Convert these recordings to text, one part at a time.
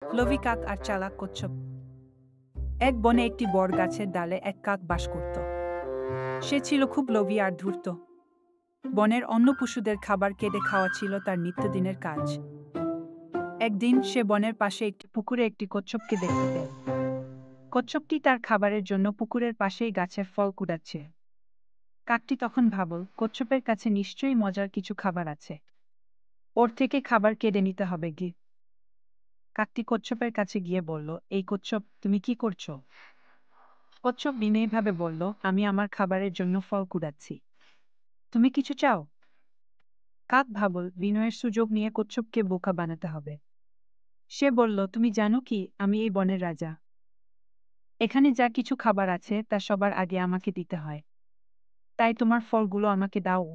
লোভী কাক আর চালাক কচ্ছপ। এক বনে একটি বট গাছের ডালে এক কাক বাস করত। সে ছিল খুব লোভী আর ধূর্ত। বনের অন্য পশুদের খাবার কেটে খাওয়া ছিল তার নিত্যদিনের কাজ। একদিন সে বনের পাশে একটি পুকুরে একটি কচ্ছপকে দেখতে পেল। কচ্ছপটি তার খাবারের জন্য পুকুরের পাশেই গাছের ফল কুড়াচ্ছে। কাকটি তখন ভাবল, কচ্ছপের কাছে নিশ্চয়ই মজার কিছু খাবার আছে, ওর থেকে খাবার কেড়ে নিতে হবে কি। কাকটি কচ্ছপের কাছে গিয়ে বলল, এই কচ্ছপ, তুমি কি করছো? কচ্ছপ বিনয়ীভাবে বলল, আমি আমার খাবারের জন্য ফল কুড়াচ্ছি, তুমি কিছু চাও? কাক ভাবল, বিনয়ের সুযোগ নিয়ে কচ্ছপকে বোকা বানাতে হবে। সে বলল, তুমি জানো কি, আমি এই বনের রাজা। এখানে যা কিছু খাবার আছে তা সবার আগে আমাকে দিতে হয়, তাই তোমার ফলগুলো আমাকে দাও।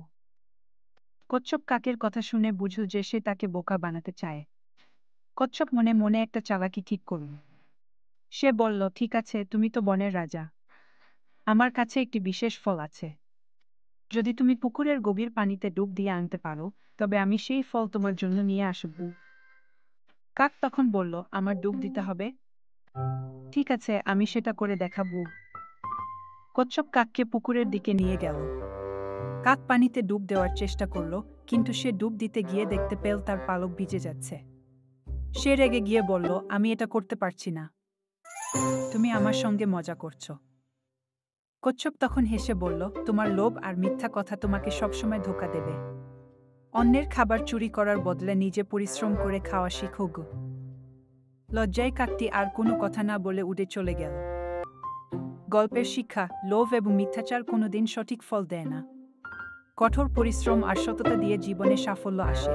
কচ্ছপ কাকের কথা শুনে বুঝল যে সে তাকে বোকা বানাতে চায়। কচ্ছপ মনে মনে একটা চালাকি ঠিক করল। সে বলল, ঠিক আছে, তুমি তো বনের রাজা, আমার কাছে একটি বিশেষ ফল আছে। যদি তুমি পুকুরের গভীর পানিতে ডুব দিয়ে আনতে পারো, তবে আমি সেই ফল তোমার জন্য নিয়ে আসব। কাক তখন বলল, আমার ডুব দিতে হবে? ঠিক আছে, আমি সেটা করে দেখাবো। কচ্ছপ কাককে পুকুরের দিকে নিয়ে গেল। কাক পানিতে ডুব দেওয়ার চেষ্টা করলো, কিন্তু সে ডুব দিতে গিয়ে দেখতে পেল তার পালক ভিজে যাচ্ছে। সে রেগে গিয়ে বলল, আমি এটা করতে পারছি না, তুমি আমার সঙ্গে মজা করছো। কচ্ছপ তখন হেসে বলল, তোমার লোভ আর মিথ্যা কথা তোমাকে সবসময় ধোঁকা দেবে। অন্যের খাবার চুরি করার বদলে নিজে পরিশ্রম করে খাওয়া শিখো গো। লজ্জায় কাকটি আর কোনো কথা না বলে উড়ে চলে গেল। গল্পের শিক্ষা, লোভ এবং মিথ্যাচার কোনোদিন সঠিক ফল দেয় না। কঠোর পরিশ্রম আর সততা দিয়ে জীবনে সাফল্য আসে।